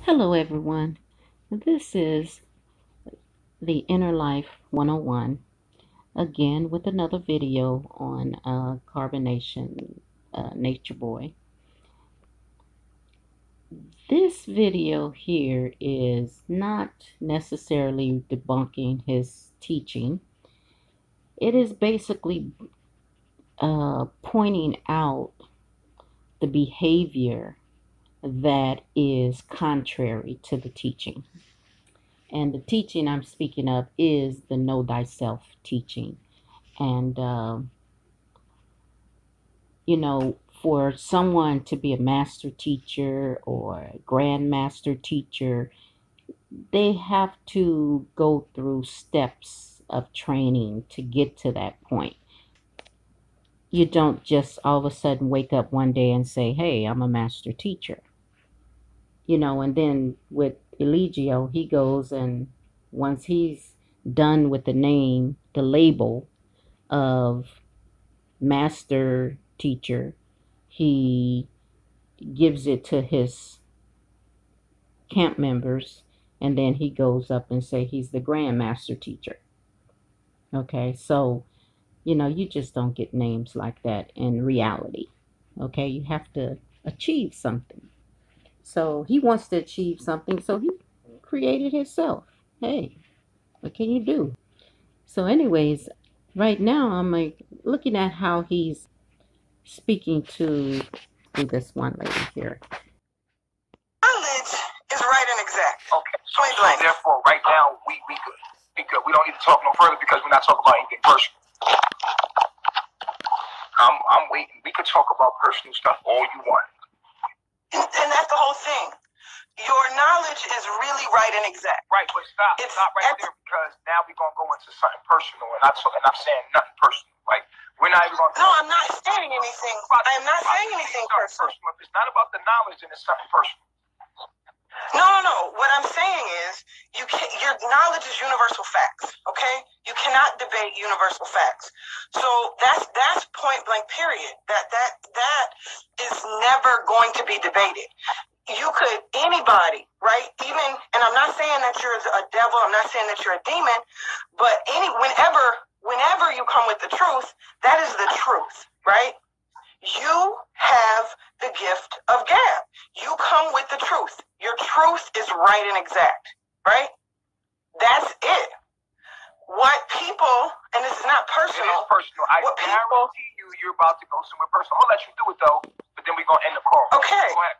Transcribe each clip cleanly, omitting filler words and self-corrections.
Hello, everyone. This is the Inner Life 101, again with another video on carbonation, Nature Boy. This video here is not necessarily debunking his teaching. It is basically pointing out the behavior that is contrary to the teaching. And the teaching I'm speaking of is the Know Thyself teaching. And, for someone to be a master teacher or a grandmaster teacher, they have to go through steps of training to get to that point. You don't just all of a sudden wake up one day and say, hey, I'm a master teacher. And then with Eligio, he goes and once he's done with the name, the label of master teacher, he gives it to his camp members, and then he goes up and say he's the grandmaster teacher. Okay, so you just don't get names like that in reality. Okay, you have to achieve something. So he wants to achieve something, so he created himself. Hey, what can you do? So anyways, right now I'm looking at how he's speaking to this one lady here. Knowledge is right and exact. Okay. So therefore, right now, we good. We good. We don't need to talk no further because we're not talking about anything personal. I'm waiting. We could talk about personal stuff all you want. And that's the whole thing. Your knowledge is really right and exact. Right, but stop. It's not right there because now we're going to go into something personal, and I'm saying nothing personal. Like, we're not even going to... No, I'm not saying anything. I am not saying anything personal. If it's not about the knowledge, then it's something personal. No. What I'm saying is, your knowledge is universal facts. Okay, you cannot debate universal facts. So that's point blank. Period. That is never going to be debated. You could, anybody, right? Even, and I'm not saying that you're a devil. I'm not saying that you're a demon. But whenever you come with the truth, that is the truth, right? You have the gift of gab. You come with the truth. Your truth is right and exact, right? That's it. What people, and this is not personal. It is personal. I guarantee you're about to go somewhere personal. I'll let you do it though, but then we're gonna end the call. Okay. Go ahead.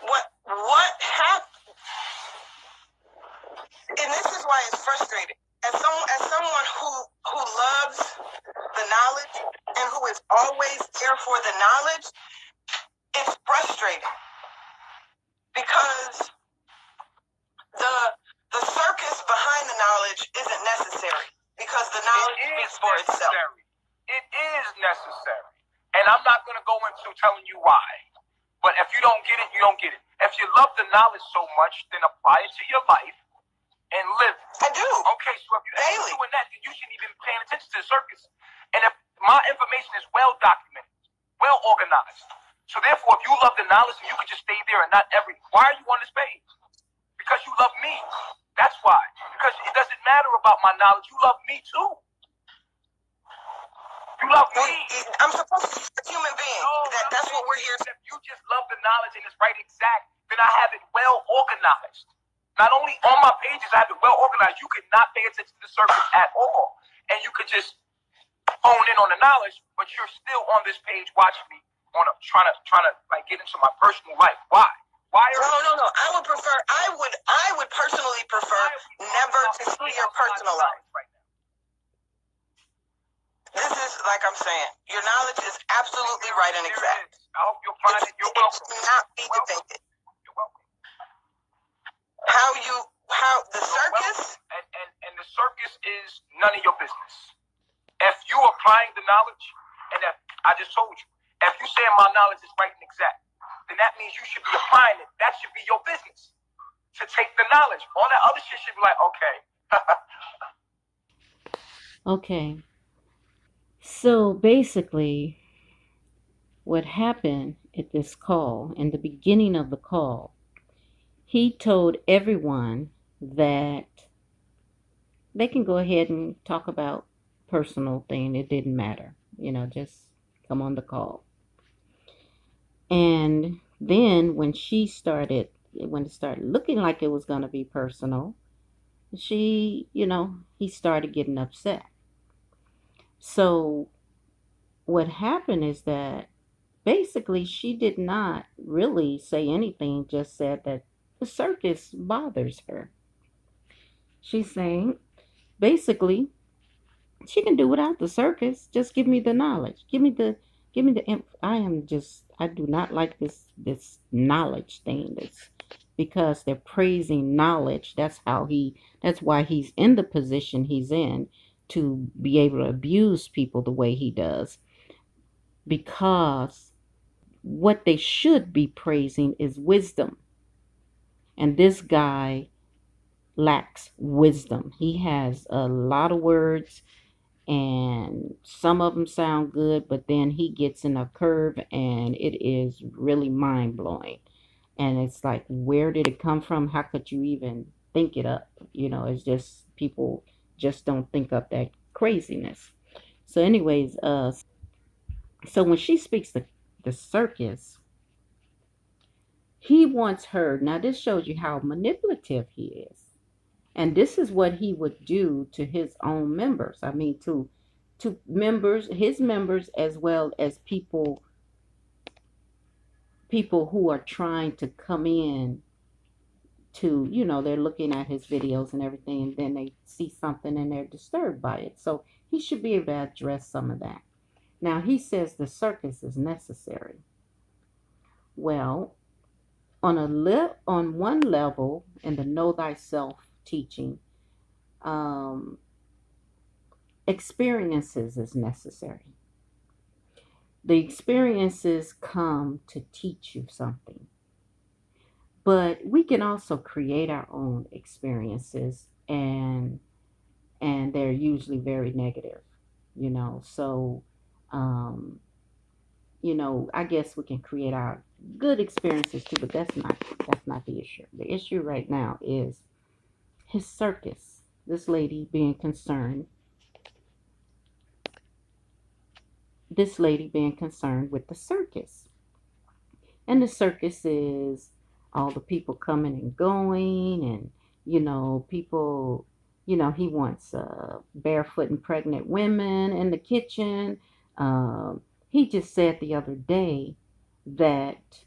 What happened? And this is why it's frustrating. As someone who loves the knowledge and who is always there for the knowledge, it's frustrating because the circus behind the knowledge isn't necessary because the knowledge speaks for itself. It is necessary, and I'm not going to go into telling you why. But if you don't get it, you don't get it. If you love the knowledge so much, then apply it to your life and live it. I do. Okay, so if you're doing that, then you shouldn't even be paying attention to the circus. And if my information is well documented, well organized, so therefore, if you love the knowledge, then you can just stay there and not everything. Why are you on this page? Because you love me. That's why. Because it doesn't matter about my knowledge. You love me too. You love me. I'm supposed to be a human being. That's what we're here. If you just love the knowledge and it's right exact, then I have it well organized. Not only on my pages, I have it well organized. You could not pay attention to the circus at all. And you could just hone in on the knowledge, but you're still on this page watching me trying to like get into my personal life. Why? Why are No. I would personally prefer never to see your personal life. Right now. This is, like I'm saying, your knowledge is absolutely right and exact. I hope you'll find it. You're welcome. It should not be debated. You're welcome. How the circus? And the circus is none of your business. If you applying the knowledge, and if I just told you, if you saying my knowledge is right and exact, then that means you should be applying it. That should be your business. To take the knowledge. All that other shit should be like, okay. Okay. So basically, what happened at this call, in the beginning of the call, he told everyone that they can go ahead and talk about personal thing. It didn't matter. Just come on the call. And then when it started looking like it was going to be personal, he started getting upset. So what happened is that basically she did not really say anything, just said that the circus bothers her. She's saying basically she can do without the circus. Just give me the knowledge. I do not like this knowledge thing. That's because they're praising knowledge. That's why he's in the position he's in, to be able to abuse people the way he does, because what they should be praising is wisdom. And this guy lacks wisdom. He has a lot of words, and some of them sound good, but then he gets in a curve and it is really mind blowing. And it's like, where did it come from? How could you even think it up? It's just people just don't think up that craziness. So, anyways, so when she speaks the circus, he wants her. Now, this shows you how manipulative he is. And this is what he would do to his own members. I mean, to members, his members, as well as people who are trying to come in to, they're looking at his videos and everything, and then they see something and they're disturbed by it. So he should be able to address some of that. Now, he says the circus is necessary. Well, on one level, in the Know Thyself teaching, experiences is necessary. The experiences come to teach you something. But we can also create our own experiences, and they're usually very negative, So, I guess we can create our good experiences too, but that's not the issue. The issue right now is his circus. This lady being concerned with the circus. And the circus is all the people coming and going, and people, he wants barefoot and pregnant women in the kitchen. He just said the other day that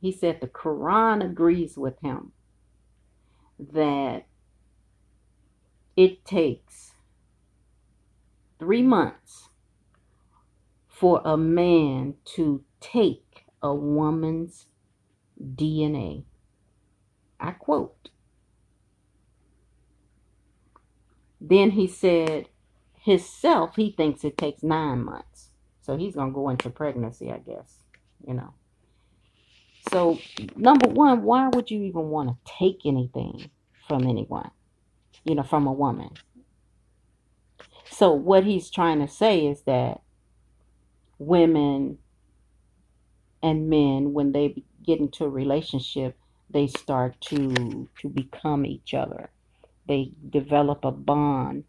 he said the Quran agrees with him that it takes 3 months for a man to take a woman's DNA. I quote. Then he said himself, he thinks it takes 9 months. So he's going to go into pregnancy, I guess, So, number one, why would you even want to take anything from anyone, from a woman? So what he's trying to say is that women and men, when they get into a relationship, they start to become each other. They develop a bond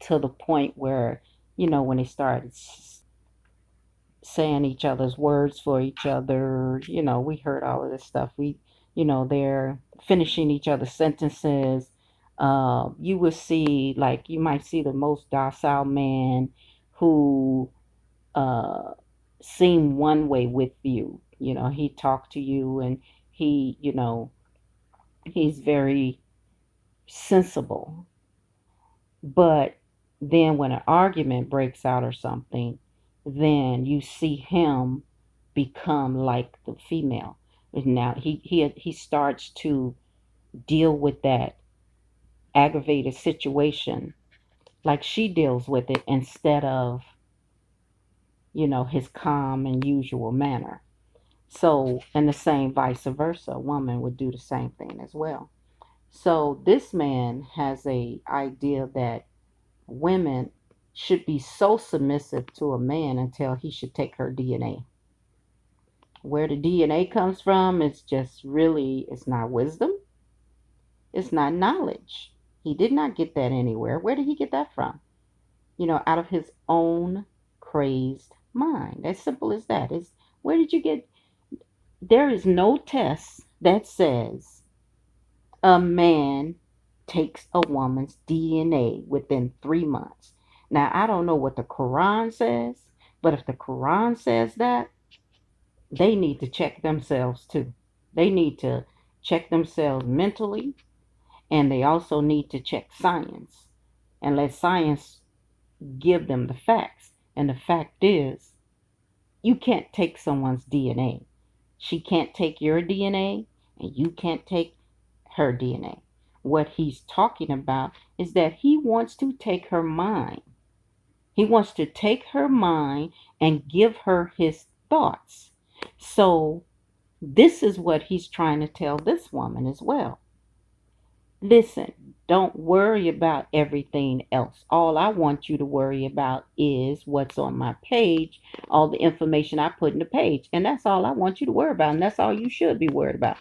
to the point where, when they start saying each other's words for each other, we heard all of this stuff. They're finishing each other's sentences. You will see, like, you might see the most docile man who seem one way with you. He talked to you, and he's very sensible. But then when an argument breaks out or something, then you see him become like the female. Now he starts to deal with that aggravated situation like she deals with it, instead of his calm and usual manner. So, and the same vice versa, a woman would do the same thing as well. So this man has a idea that women should be so submissive to a man until he should take her DNA. Where the DNA comes from, it's just really, it's not wisdom. It's not knowledge. He did not get that anywhere. Where did he get that from? Out of his own crazed mind. As simple as that. Is where did you get? There is no test that says a man takes a woman's DNA within 3 months. Now, I don't know what the Quran says, but if the Quran says that, they need to check themselves too. They need to check themselves mentally, and they also need to check science and let science give them the facts. And the fact is, you can't take someone's DNA. She can't take your DNA, and you can't take her DNA. What he's talking about is that he wants to take her mind. He wants to take her mind and give her his thoughts. So, this is what he's trying to tell this woman as well. Listen, don't worry about everything else. All I want you to worry about is what's on my page, all the information I put in the page. And that's all I want you to worry about. And that's all you should be worried about.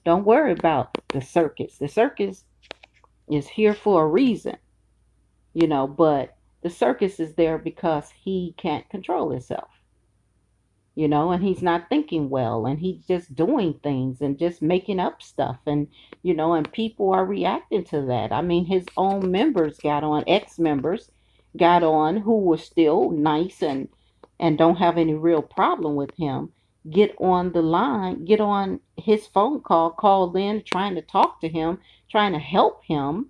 Don't worry about the circus. The circus is here for a reason, but the circus is there because he can't control himself. And he's not thinking well, and he's just doing things and just making up stuff, and people are reacting to that. I mean, his own members got on, ex-members got on, who were still nice and don't have any real problem with him, get on the line, get on his phone called in, trying to talk to him, trying to help him,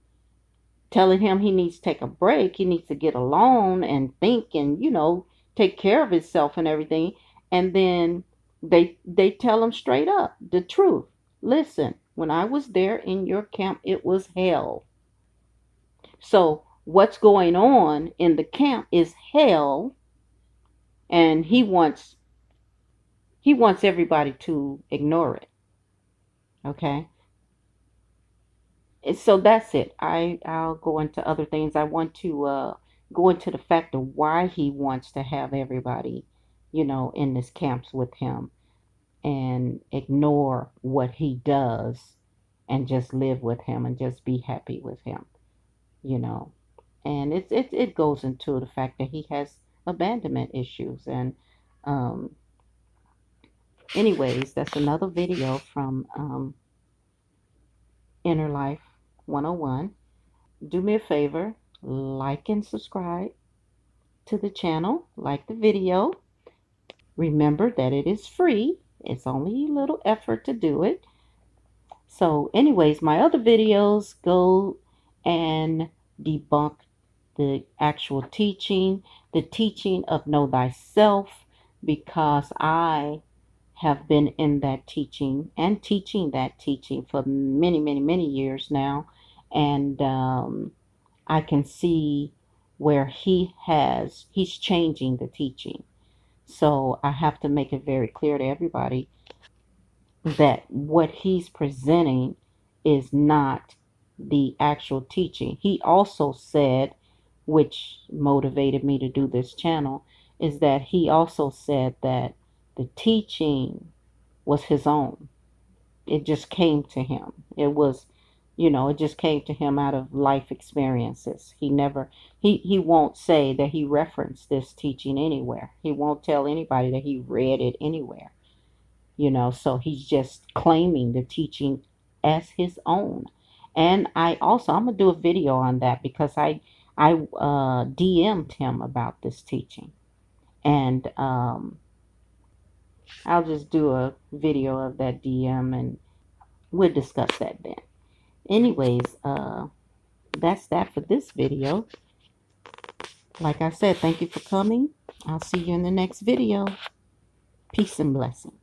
telling him he needs to take a break, he needs to get alone and think and, take care of himself and everything. And then they tell him straight up the truth. Listen, when I was there in your camp, it was hell. So what's going on in the camp is hell, and he wants everybody to ignore it. Okay? So that's it. I'll go into other things. I want to go into the fact of why he wants to have everybody, in this camps with him, and ignore what he does and just live with him and just be happy with him, you know. And it goes into the fact that he has abandonment issues. And um, anyways, that's another video from Inner Life 101. Do me a favor, like and subscribe to the channel, like the video. Remember that it is free. It's only a little effort to do it. So anyways, my other videos go and debunk the actual teaching, the teaching of Know Thyself, because I have been in that teaching and teaching that teaching for many, many, many years now. And I can see where he's changing the teaching. So I have to make it very clear to everybody that what he's presenting is not the actual teaching. He also said, which motivated me to do this channel, is that he also said that the teaching was his own. It just came to him. It just came to him out of life experiences. He won't say that he referenced this teaching anywhere. He won't tell anybody that he read it anywhere. So he's just claiming the teaching as his own. And I'm gonna do a video on that, because I DM'd him about this teaching, and I'll just do a video of that DM, and we'll discuss that then. Anyways, that's that for this video. Like I said, thank you for coming. I'll see you in the next video. Peace and blessings.